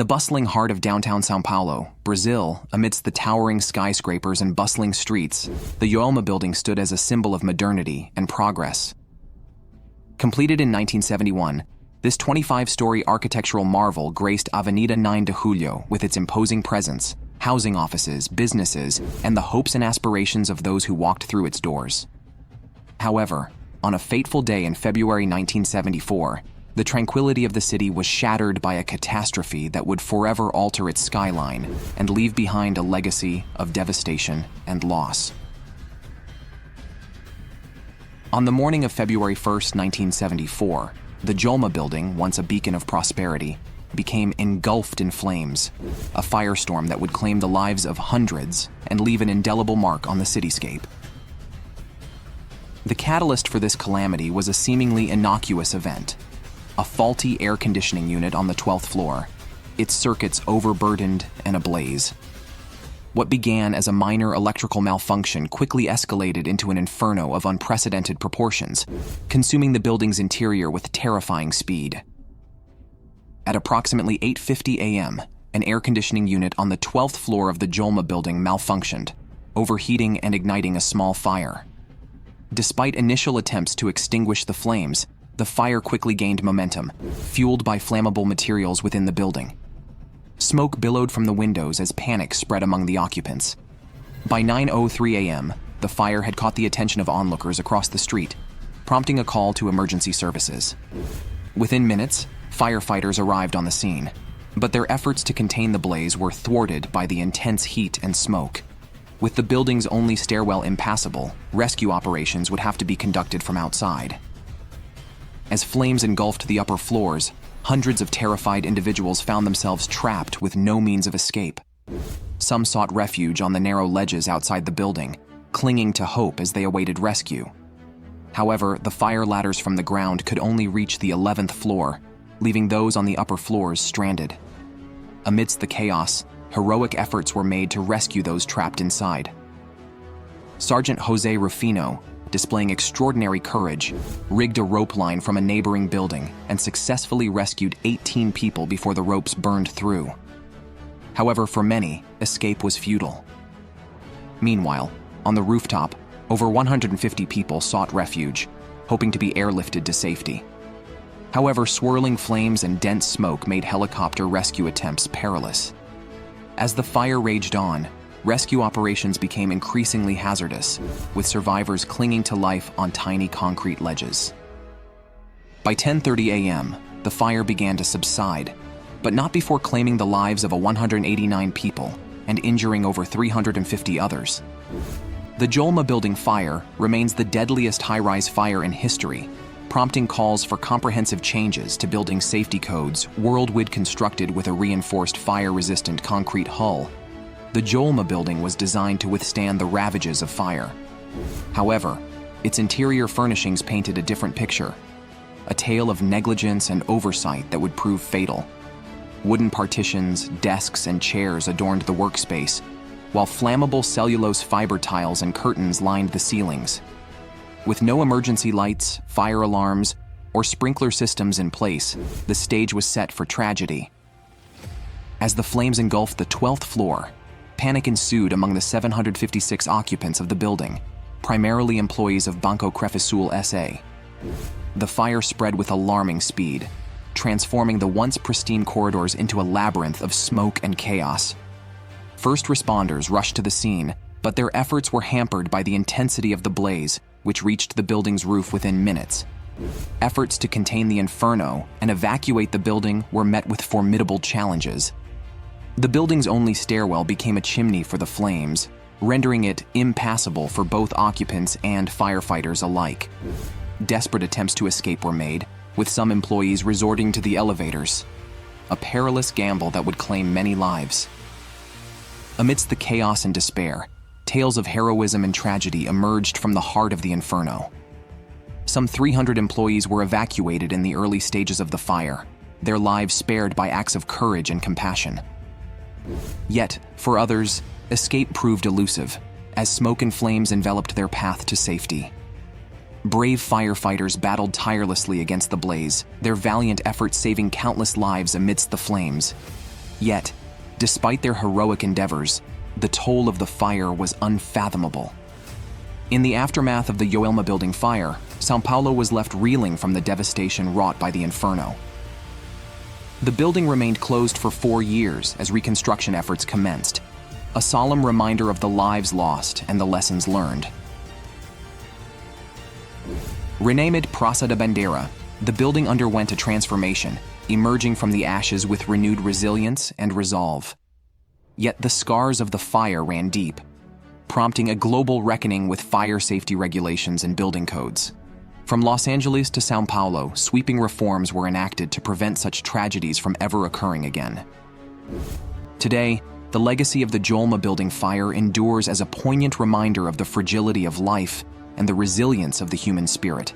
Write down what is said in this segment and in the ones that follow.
the bustling heart of downtown São Paulo, Brazil, amidst the towering skyscrapers and bustling streets, the Joelma Building stood as a symbol of modernity and progress. Completed in 1971, this 25-story architectural marvel graced Avenida 9 de Julio with its imposing presence, housing offices, businesses, and the hopes and aspirations of those who walked through its doors. However, on a fateful day in February 1974, the tranquility of the city was shattered by a catastrophe that would forever alter its skyline and leave behind a legacy of devastation and loss. On the morning of February 1, 1974, the Joelma Building, once a beacon of prosperity, became engulfed in flames, a firestorm that would claim the lives of hundreds and leave an indelible mark on the cityscape. The catalyst for this calamity was a seemingly innocuous event: a faulty air conditioning unit on the 12th floor, its circuits overburdened and ablaze. What began as a minor electrical malfunction quickly escalated into an inferno of unprecedented proportions, consuming the building's interior with terrifying speed. At approximately 8:50 a.m., an air conditioning unit on the 12th floor of the Joelma Building malfunctioned, overheating and igniting a small fire. Despite initial attempts to extinguish the flames, the fire quickly gained momentum, fueled by flammable materials within the building. Smoke billowed from the windows as panic spread among the occupants. By 9:03 a.m., the fire had caught the attention of onlookers across the street, prompting a call to emergency services. Within minutes, firefighters arrived on the scene, but their efforts to contain the blaze were thwarted by the intense heat and smoke. With the building's only stairwell impassable, rescue operations would have to be conducted from outside. As flames engulfed the upper floors, hundreds of terrified individuals found themselves trapped with no means of escape. Some sought refuge on the narrow ledges outside the building, clinging to hope as they awaited rescue. However, the fire ladders from the ground could only reach the 11th floor, leaving those on the upper floors stranded. Amidst the chaos, heroic efforts were made to rescue those trapped inside. Sergeant Jose Rufino, displaying extraordinary courage, rigged a rope line from a neighboring building and successfully rescued 18 people before the ropes burned through. However, for many, escape was futile. Meanwhile, on the rooftop, over 150 people sought refuge, hoping to be airlifted to safety. However, swirling flames and dense smoke made helicopter rescue attempts perilous. As the fire raged on, rescue operations became increasingly hazardous, with survivors clinging to life on tiny concrete ledges. By 10:30 a.m., the fire began to subside, but not before claiming the lives of 189 people and injuring over 350 others. The Joelma Building fire remains the deadliest high-rise fire in history, prompting calls for comprehensive changes to building safety codes worldwide. Constructed with a reinforced fire-resistant concrete hull, the Joelma Building was designed to withstand the ravages of fire. However, its interior furnishings painted a different picture, a tale of negligence and oversight that would prove fatal. Wooden partitions, desks, and chairs adorned the workspace, while flammable cellulose fiber tiles and curtains lined the ceilings. With no emergency lights, fire alarms, or sprinkler systems in place, the stage was set for tragedy. As the flames engulfed the 12th floor, panic ensued among the 756 occupants of the building, primarily employees of Banco Crefisul S.A. The fire spread with alarming speed, transforming the once pristine corridors into a labyrinth of smoke and chaos. First responders rushed to the scene, but their efforts were hampered by the intensity of the blaze, which reached the building's roof within minutes. Efforts to contain the inferno and evacuate the building were met with formidable challenges. The building's only stairwell became a chimney for the flames, rendering it impassable for both occupants and firefighters alike. Desperate attempts to escape were made, with some employees resorting to the elevators, a perilous gamble that would claim many lives. Amidst the chaos and despair, tales of heroism and tragedy emerged from the heart of the inferno. Some 300 employees were evacuated in the early stages of the fire, their lives spared by acts of courage and compassion. Yet, for others, escape proved elusive, as smoke and flames enveloped their path to safety. Brave firefighters battled tirelessly against the blaze, their valiant efforts saving countless lives amidst the flames. Yet, despite their heroic endeavors, the toll of the fire was unfathomable. In the aftermath of the Joelma Building fire, São Paulo was left reeling from the devastation wrought by the inferno. The building remained closed for 4 years as reconstruction efforts commenced, a solemn reminder of the lives lost and the lessons learned. Renamed Praça da Bandeira, the building underwent a transformation, emerging from the ashes with renewed resilience and resolve. Yet the scars of the fire ran deep, prompting a global reckoning with fire safety regulations and building codes. From Los Angeles to São Paulo, sweeping reforms were enacted to prevent such tragedies from ever occurring again. Today, the legacy of the Joelma Building fire endures as a poignant reminder of the fragility of life and the resilience of the human spirit.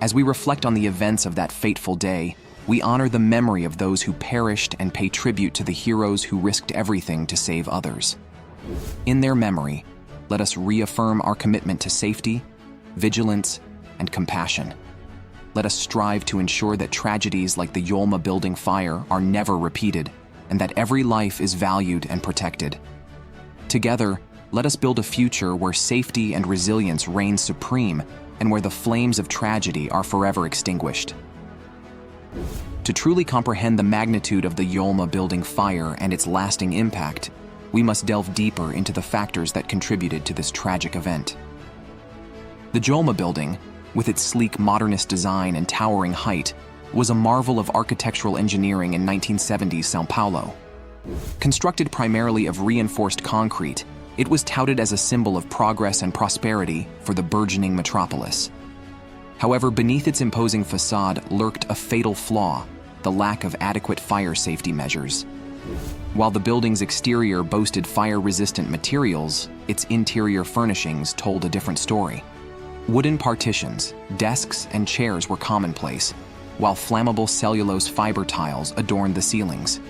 As we reflect on the events of that fateful day, we honor the memory of those who perished and pay tribute to the heroes who risked everything to save others. In their memory, let us reaffirm our commitment to safety, vigilance, and compassion. Let us strive to ensure that tragedies like the Joelma Building fire are never repeated, and that every life is valued and protected. Together, let us build a future where safety and resilience reign supreme and where the flames of tragedy are forever extinguished. To truly comprehend the magnitude of the Joelma Building fire and its lasting impact, we must delve deeper into the factors that contributed to this tragic event. The Joelma Building, with its sleek modernist design and towering height, was a marvel of architectural engineering in 1970s São Paulo. Constructed primarily of reinforced concrete, it was touted as a symbol of progress and prosperity for the burgeoning metropolis. However, beneath its imposing facade lurked a fatal flaw: the lack of adequate fire safety measures. While the building's exterior boasted fire-resistant materials, its interior furnishings told a different story. Wooden partitions, desks, and chairs were commonplace, while flammable cellulose fiber tiles adorned the ceilings.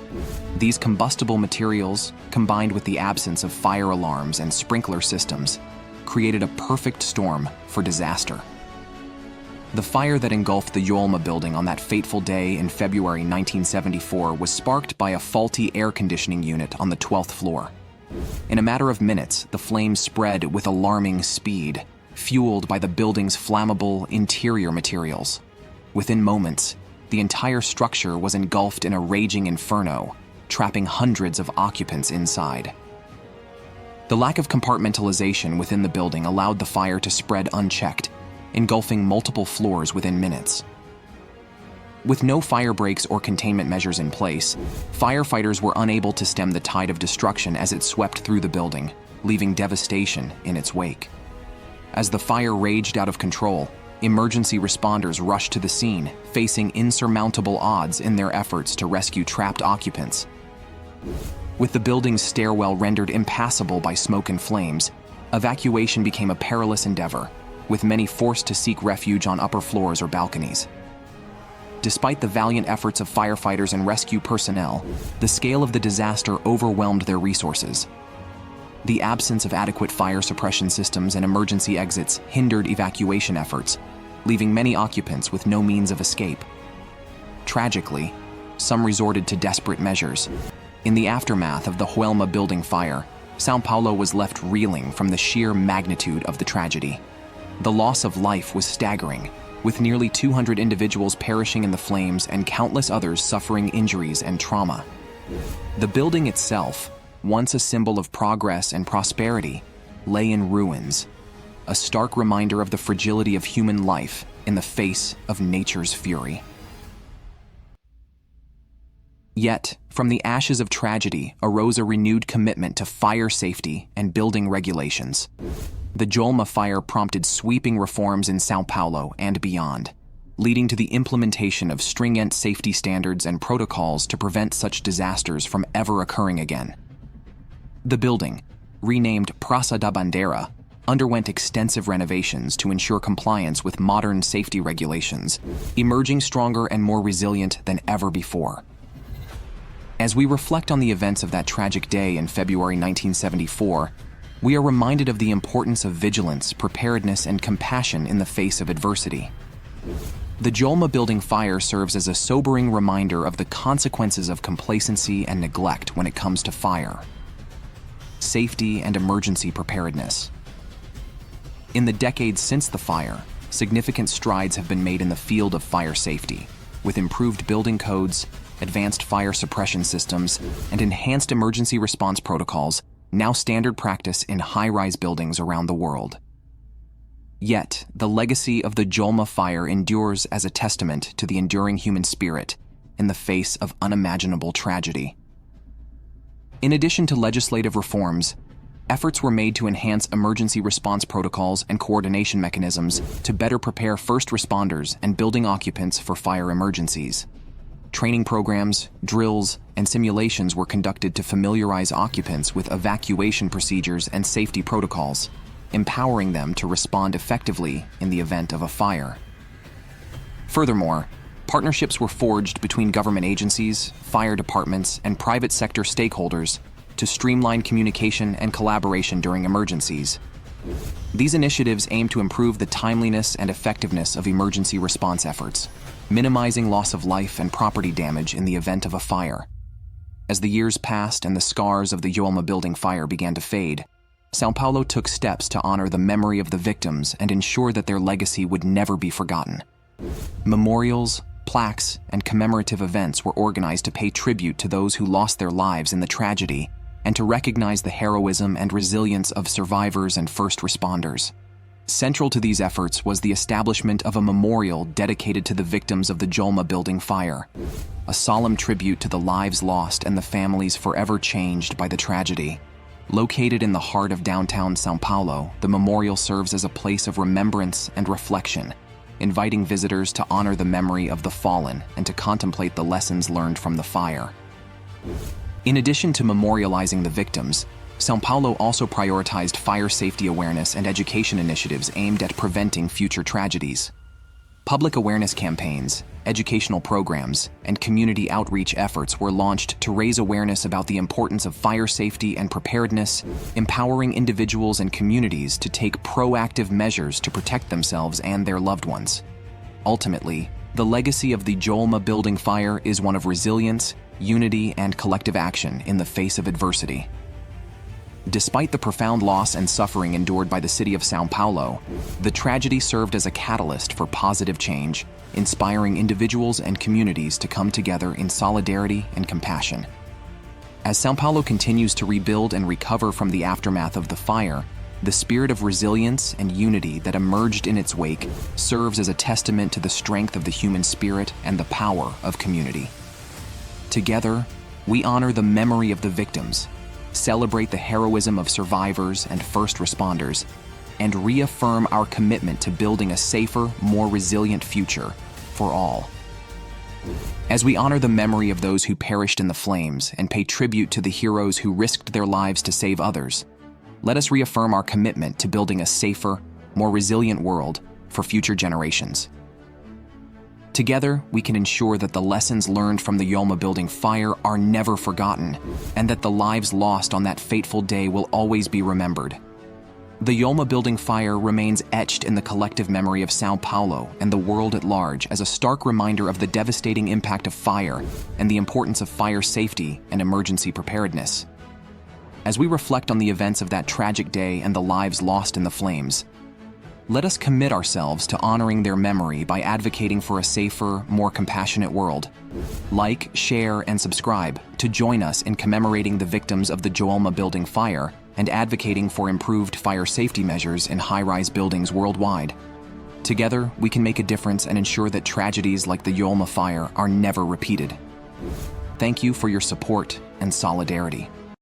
These combustible materials, combined with the absence of fire alarms and sprinkler systems, created a perfect storm for disaster. The fire that engulfed the Joelma Building on that fateful day in February 1974 was sparked by a faulty air conditioning unit on the 12th floor. In a matter of minutes, the flames spread with alarming speed, fueled by the building's flammable interior materials. Within moments, the entire structure was engulfed in a raging inferno, trapping hundreds of occupants inside. The lack of compartmentalization within the building allowed the fire to spread unchecked, engulfing multiple floors within minutes. With no fire breaks or containment measures in place, firefighters were unable to stem the tide of destruction as it swept through the building, leaving devastation in its wake. As the fire raged out of control, emergency responders rushed to the scene, facing insurmountable odds in their efforts to rescue trapped occupants. With the building's stairwell rendered impassable by smoke and flames, evacuation became a perilous endeavor, with many forced to seek refuge on upper floors or balconies. Despite the valiant efforts of firefighters and rescue personnel, the scale of the disaster overwhelmed their resources. The absence of adequate fire suppression systems and emergency exits hindered evacuation efforts, leaving many occupants with no means of escape. Tragically, some resorted to desperate measures. In the aftermath of the Joelma Building fire, São Paulo was left reeling from the sheer magnitude of the tragedy. The loss of life was staggering, with nearly 200 individuals perishing in the flames and countless others suffering injuries and trauma. The building itself, once a symbol of progress and prosperity, lay in ruins, a stark reminder of the fragility of human life in the face of nature's fury. Yet, from the ashes of tragedy arose a renewed commitment to fire safety and building regulations. The Joelma fire prompted sweeping reforms in São Paulo and beyond, leading to the implementation of stringent safety standards and protocols to prevent such disasters from ever occurring again. The building, renamed Praça da Bandeira, underwent extensive renovations to ensure compliance with modern safety regulations, emerging stronger and more resilient than ever before. As we reflect on the events of that tragic day in February 1974, we are reminded of the importance of vigilance, preparedness, and compassion in the face of adversity. The Joelma Building fire serves as a sobering reminder of the consequences of complacency and neglect when it comes to fire. Safety and emergency preparedness. In the decades since the fire, significant strides have been made in the field of fire safety, with improved building codes, advanced fire suppression systems, and enhanced emergency response protocols now standard practice in high-rise buildings around the world. Yet, the legacy of the Joelma fire endures as a testament to the enduring human spirit in the face of unimaginable tragedy. In addition to legislative reforms, efforts were made to enhance emergency response protocols and coordination mechanisms to better prepare first responders and building occupants for fire emergencies. Training programs, drills, and simulations were conducted to familiarize occupants with evacuation procedures and safety protocols, empowering them to respond effectively in the event of a fire. Furthermore, partnerships were forged between government agencies, fire departments, and private sector stakeholders to streamline communication and collaboration during emergencies. These initiatives aim to improve the timeliness and effectiveness of emergency response efforts, minimizing loss of life and property damage in the event of a fire. As the years passed and the scars of the Joelma Building fire began to fade, São Paulo took steps to honor the memory of the victims and ensure that their legacy would never be forgotten. Memorials, plaques, and commemorative events were organized to pay tribute to those who lost their lives in the tragedy and to recognize the heroism and resilience of survivors and first responders. Central to these efforts was the establishment of a memorial dedicated to the victims of the Joelma Building fire, a solemn tribute to the lives lost and the families forever changed by the tragedy. Located in the heart of downtown São Paulo, the memorial serves as a place of remembrance and reflection, inviting visitors to honor the memory of the fallen and to contemplate the lessons learned from the fire. In addition to memorializing the victims, São Paulo also prioritized fire safety awareness and education initiatives aimed at preventing future tragedies. Public awareness campaigns, educational programs, and community outreach efforts were launched to raise awareness about the importance of fire safety and preparedness, empowering individuals and communities to take proactive measures to protect themselves and their loved ones. Ultimately, the legacy of the Joelma Building fire is one of resilience, unity, and collective action in the face of adversity. Despite the profound loss and suffering endured by the city of São Paulo, the tragedy served as a catalyst for positive change, inspiring individuals and communities to come together in solidarity and compassion. As São Paulo continues to rebuild and recover from the aftermath of the fire, the spirit of resilience and unity that emerged in its wake serves as a testament to the strength of the human spirit and the power of community. Together, we honor the memory of the victims, celebrate the heroism of survivors and first responders, and reaffirm our commitment to building a safer, more resilient future for all. As we honor the memory of those who perished in the flames and pay tribute to the heroes who risked their lives to save others, let us reaffirm our commitment to building a safer, more resilient world for future generations. Together, we can ensure that the lessons learned from the Joelma Building fire are never forgotten, and that the lives lost on that fateful day will always be remembered. The Joelma Building fire remains etched in the collective memory of São Paulo and the world at large as a stark reminder of the devastating impact of fire and the importance of fire safety and emergency preparedness. As we reflect on the events of that tragic day and the lives lost in the flames, let us commit ourselves to honoring their memory by advocating for a safer, more compassionate world. Like, share, and subscribe to join us in commemorating the victims of the Joelma Building fire and advocating for improved fire safety measures in high-rise buildings worldwide. Together, we can make a difference and ensure that tragedies like the Joelma fire are never repeated. Thank you for your support and solidarity.